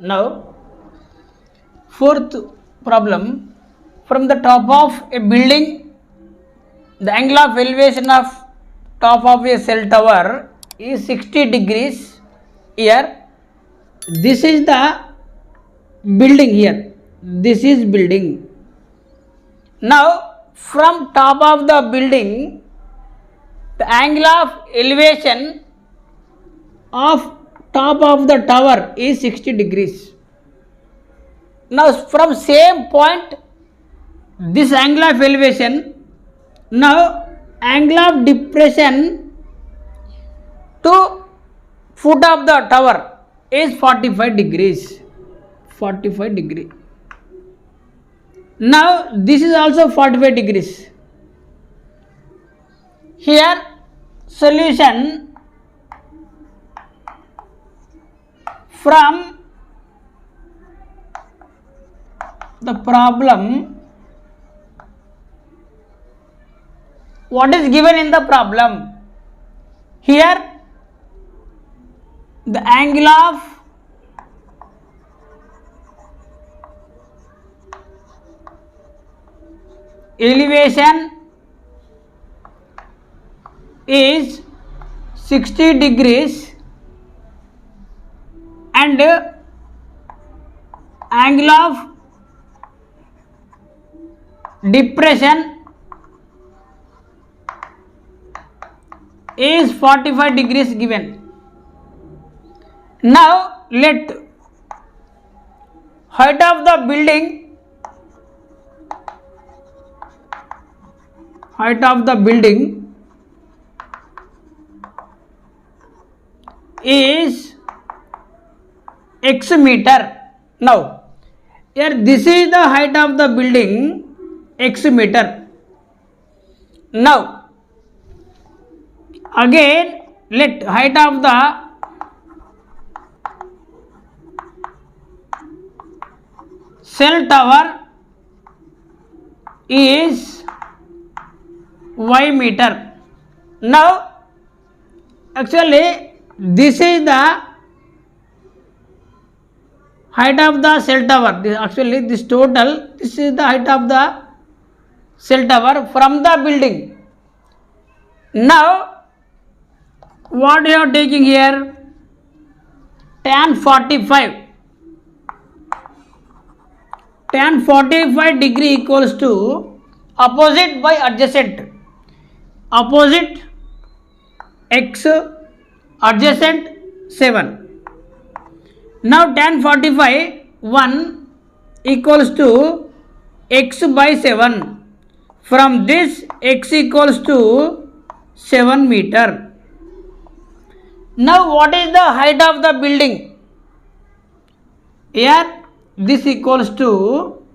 Now, fourth problem, from the top of a building, the angle of elevation of top of a cell tower is 60 degrees. Here, this is the building here. This is building. Now, from top of the building, the angle of elevation of top of the tower is 60 degrees. Now, from same point, this angle of elevation, now angle of depression to foot of the tower is 45 degrees. 45 degree. Now, this is also 45 degrees. Here, solution from the problem, what is given in the problem? Here, the angle of elevation is 60 degrees and angle of depression is 45 degrees given. Now, let height of the building is x meter. Now, here this is the height of the building, x meter. Now, again let height of the cell tower is y meter. Now, actually this is the height of the cell tower. This total, this is the height of the cell tower from the building. Now, what you are taking here? Tan 45. Tan 45 degree equals to opposite by adjacent. Opposite x, adjacent 7. Now, tan 45 1 equals to x by 7. From this, x equals to 7 meter. Now, what is the height of the building? Here, this equals to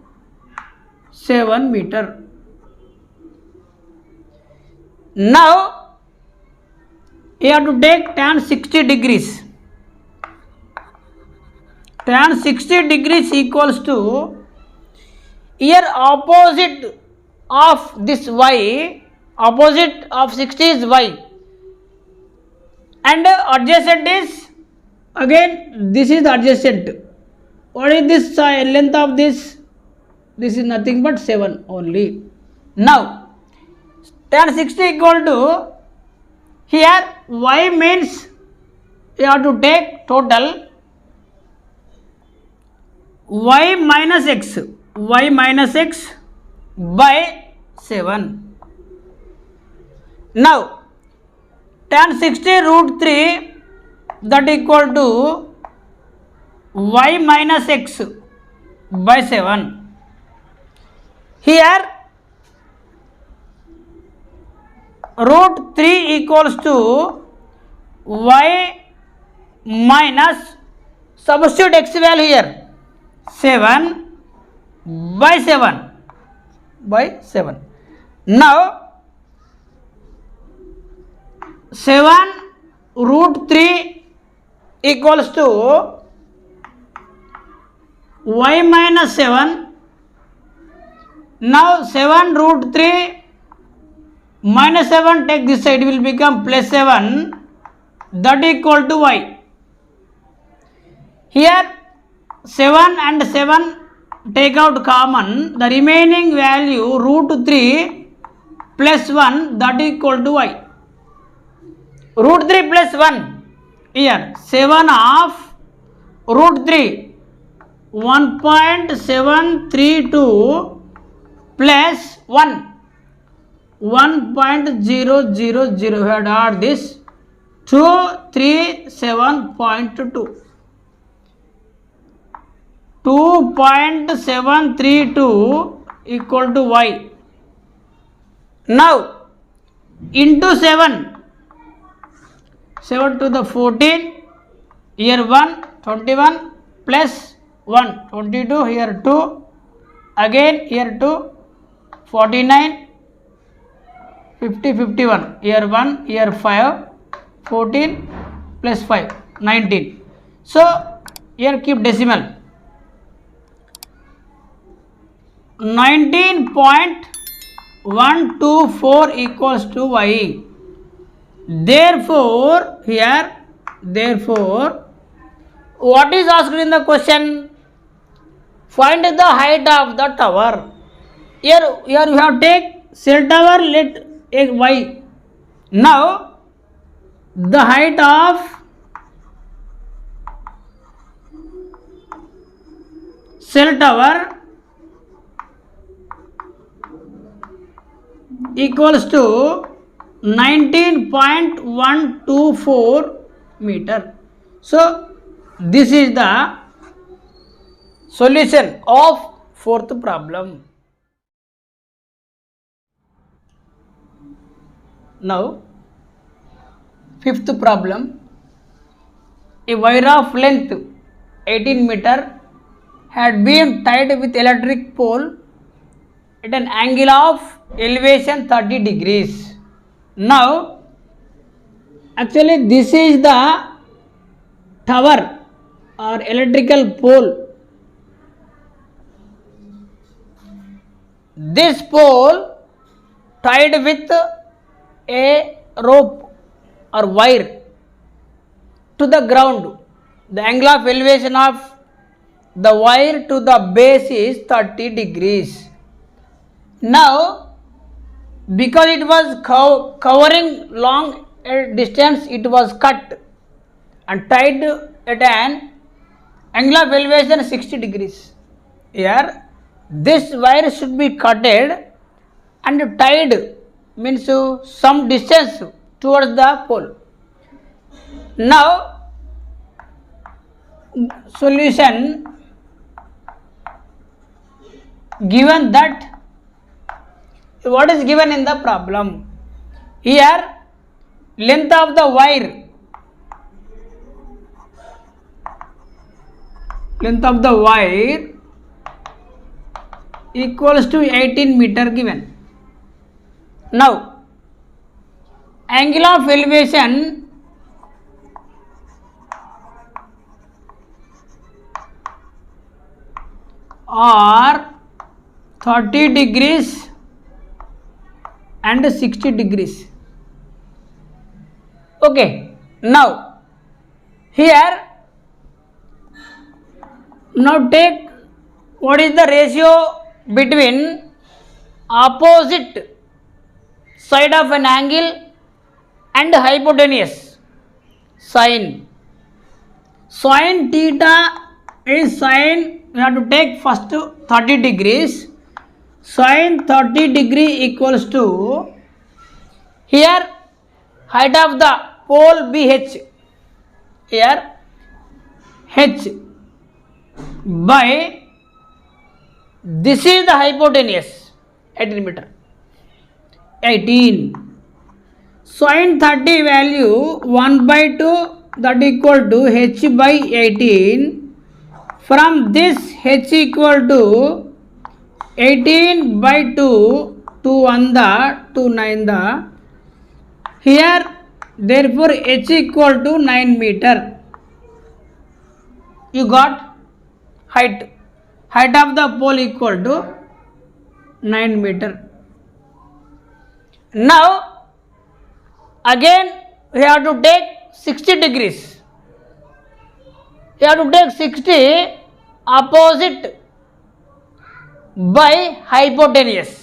7 meter. Now, you have to take tan 60 degrees. Tan 60 degrees equals to, here opposite of this y, opposite of 60 is y, and adjacent is, again this is adjacent. What is this length of this? This is nothing but 7 only. Now, tan 60 equal to, here y means you have to take total y minus x by 7. Now, tan 60 root 3, that equal to y minus x by 7. Here, root 3 equals to y minus, substitute x value here, 7 by 7 by 7. Now, 7 root 3 equals to y minus 7. Now, 7 root 3 minus 7, take this side, will become plus 7, that equal to y. Here 7 and 7 take out common, the remaining value root 3 plus 1 that equal to y. Root 3 plus 1 here 7 of root 3 1.732 plus 1 1.000. We had add this 237.2 2.732 equal to y. Now into 7 to the 14 here 1 21 plus 1 22 here 2 again here 2 49 50 51 here 1 here 5 14 plus 5 19. So here keep decimal 19.124 equals to y. Therefore what is asked in the question? Find the height of the tower. Here you have take cell tower, let a y. Now the height of cell tower equals to 19.124 meter. So this is the solution of fourth problem. Now fifth problem, a wire of length 18 meter had been tied with electric pole at an angle of elevation 30 degrees. Now actually this is the tower or electrical pole. This pole tied with a rope or wire to the ground. The angle of elevation of the wire to the base is 30 degrees. Now because it was covering long distance, it was cut and tied at an angle of elevation 60 degrees. Here this wire should be cutted and tied, means some distance towards the pole. Now solution, given that what is given in the problem? Here length of the wire equals to 18 meter given. Now angle of elevation are 30 degrees and 60 degrees. Okay, now here now take what is the ratio between opposite side of an angle and hypotenuse. Sine theta is sine, we have to take first 30 degrees. Sine 30 degree equals to, here height of the pole BH, here H by, this is the hypotenuse 18 meter, 18. Sine 30 value 1 by 2, that equal to H by 18. From this H equal to 18 by 2, 2 1 the, 2 9 the, here therefore H equal to 9 meter. You got height of the pole equal to 9 meter. Now again we have to take 60 degrees. You have to take 60 opposite by hypotenuse.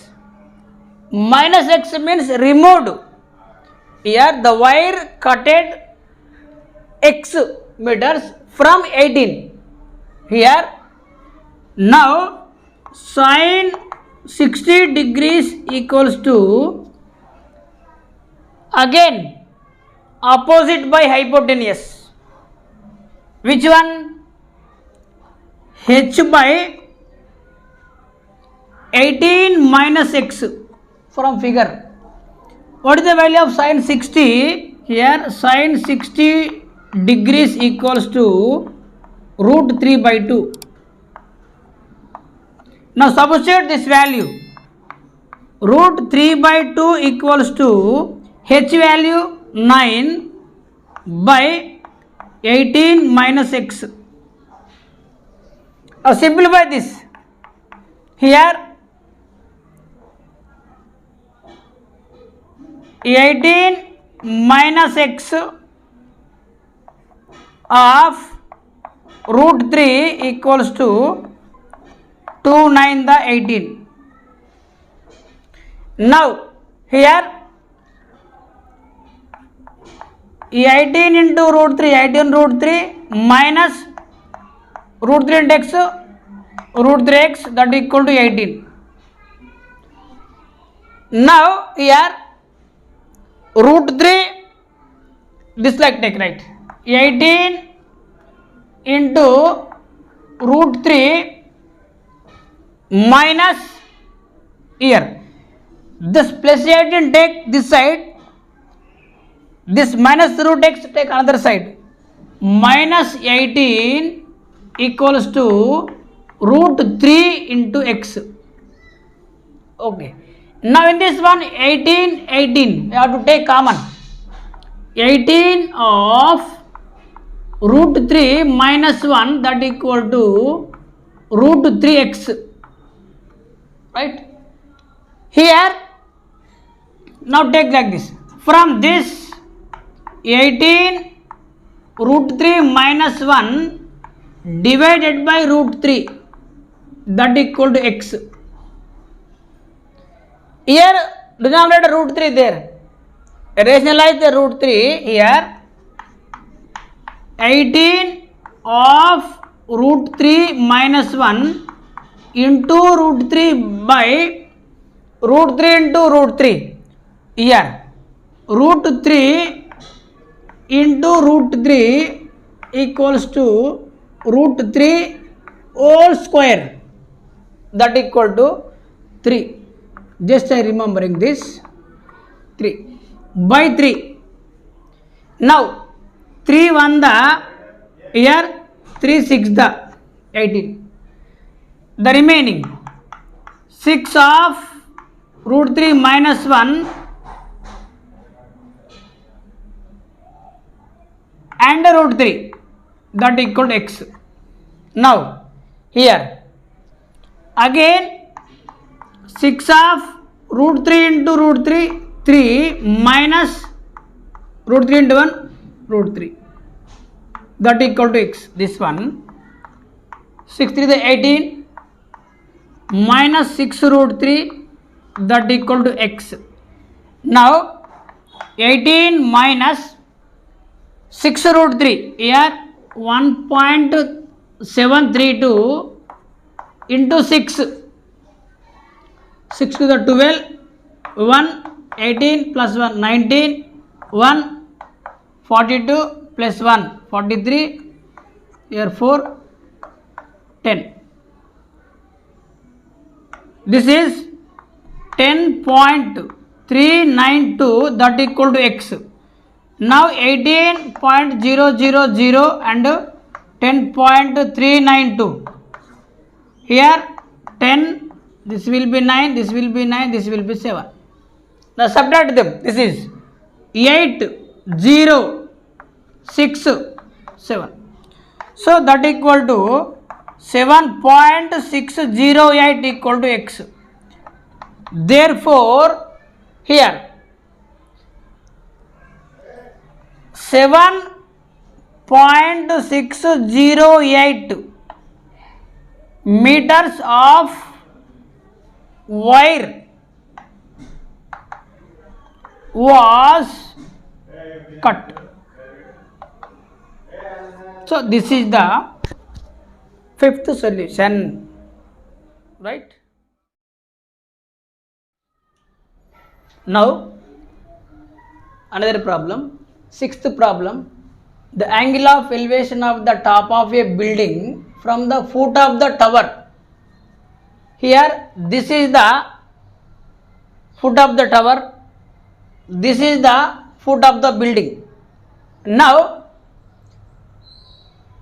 Minus x means removed. Here the wire cutted x meters from 18. Here now sine 60 degrees equals to again opposite by hypotenuse. Which one? H by 18 minus x from figure. What is the value of sine 60? Here sine 60 degrees equals to root 3 by 2. Now substitute this value. Root 3 by 2 equals to h value 9 by 18 minus x. Now simplify this. Here 18 minus x of root 3 equals to 2 9 the 18. Now here 18 into root 3, 18 root 3 minus root 3 into x, root 3x, that equal to 18. Now here root 3, this like take, right? 18 into root 3 minus here. This plus 18 take this side. This minus root x take another side. Minus 18 equals to root 3 into x. Okay. Now in this one 18, we have to take common. 18 of root 3 minus 1, that equal to root 3x. Right? Here, now take like this. From this 18 root 3 minus 1 divided by root 3, that equal to x. Here denominator root 3 there. Rationalize the root 3 here. 18 of root 3 minus 1 into root 3 by root 3 into root 3. Here root 3 into root 3 equals to root 3 whole square, that equal to 3. Just I remembering this 3 by 3. Now 3 1 the here 3 6 the 18. The remaining 6 of root 3 minus 1 and root 3, that equal to x. Now here again 6 of root 3 into root 3, 3 minus root 3 into 1, root 3, that equal to x. This one 6 3 the 18 minus 6 root 3, that equal to x. Now 18 minus 6 root 3, here 1.732 into 6, 6 to the 12, 1, 18 plus 1, 19, 1, 42 plus 1, 43, here 4, 10. This is 10.392, that equal to x. Now 18.000 and 10.392. Here 10, this will be 9, this will be 9, this will be 7. Now subtract them. This is 8, 0, 6, 7. So that equal to 7.608 equal to x. Therefore here 7.608 meters of wire was cut. So this is the fifth solution, right? Now another problem, sixth problem. The angle of elevation of the top of a building from the foot of the tower. Here this is the foot of the tower, this is the foot of the building. Now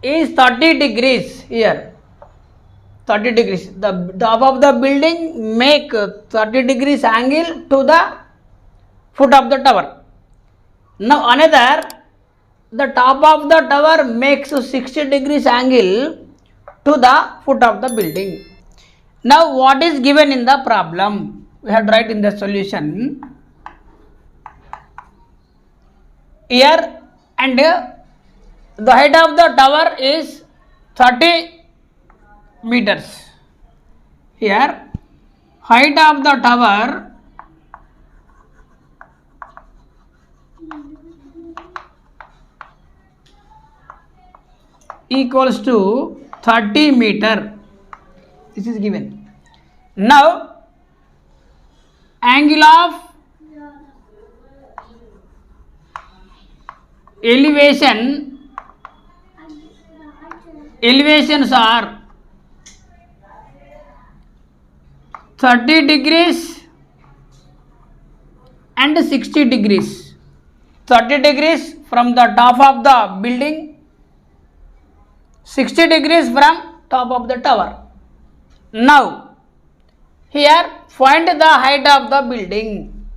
is 30 degrees here, 30 degrees. The top of the building make 30 degrees angle to the foot of the tower. Now another, the top of the tower makes 60 degrees angle to the foot of the building. Now what is given in the problem? We have to write in the solution here, and the height of the tower is 30 meters. Here height of the tower equals to 30 meter. This is given. Now angle of elevations are 30 degrees and 60 degrees. 30 degrees from the top of the building, 60 degrees from top of the tower. Now here find the height of the building.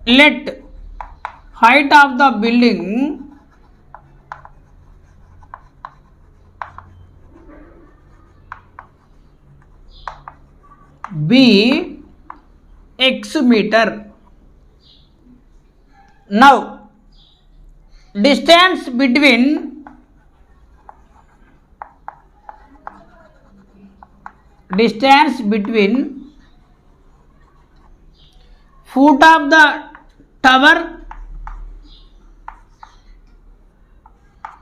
Let height of the building be x meter. Now distance between foot of the tower and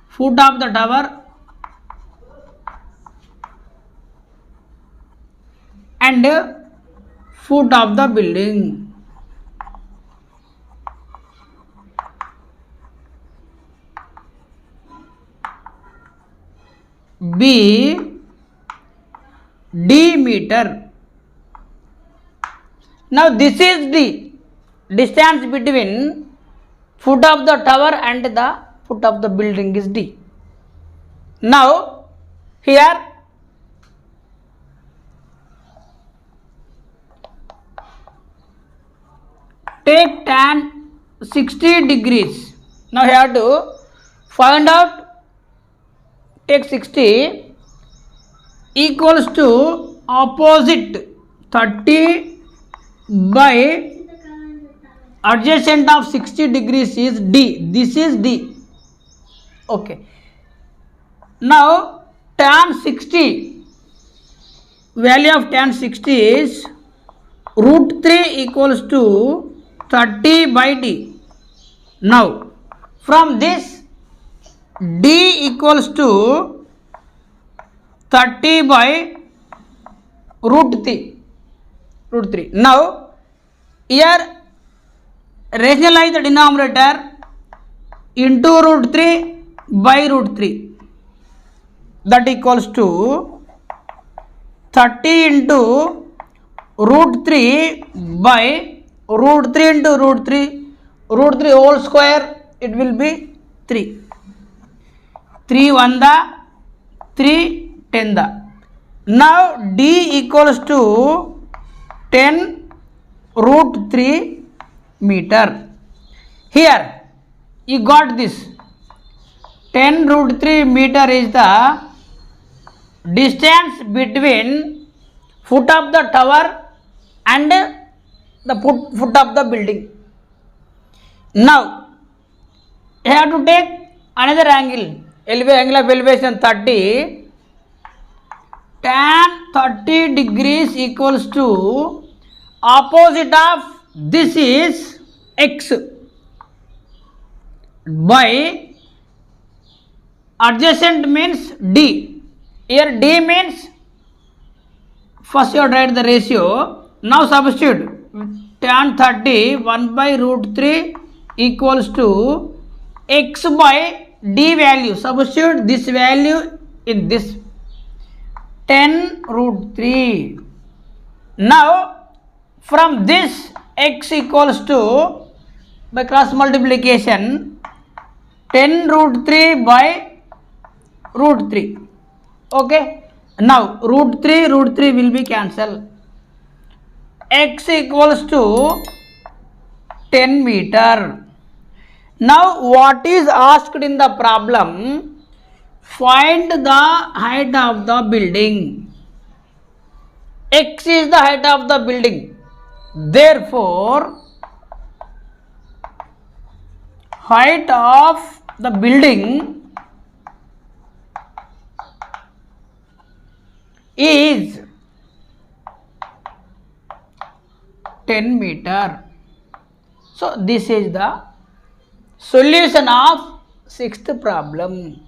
foot of the building. Be d meter. Now this is the distance between foot of the tower and the foot of the building is d. Now here take tan 60 degrees. Now you have to find out, take 60 equals to opposite 30 by adjacent of 60 degrees is d. This is d. Okay. Now tan 60, value of tan 60 is root 3 equals to 30 by d. Now from this d equals to 30 by root 3. Now here rationalize the denominator into root 3 by root 3, that equals to 30 into root 3 by root 3 into root 3 whole square, it will be 3. 3 1 the 3 10 the. Now d equals to 10 root 3 meter. Here you got this 10 root 3 meter is the distance between foot of the tower and the foot of the building. Now you have to take another angle, angle of elevation 30. tan 30 degrees equals to opposite of this is x by adjacent means d. Here d means first you have to write the ratio. Now substitute tan 30 1 by root 3 equals to x by d value. Substitute this value in this 10 root 3. Now from this x equals to by cross multiplication 10 root 3 by root 3. Okay. Now root 3 will be cancelled. X equals to 10 meter. Now what is asked in the problem? Find the height of the building. X is the height of the building. Therefore, height of the building is 10 meter. So this is the solution of sixth problem.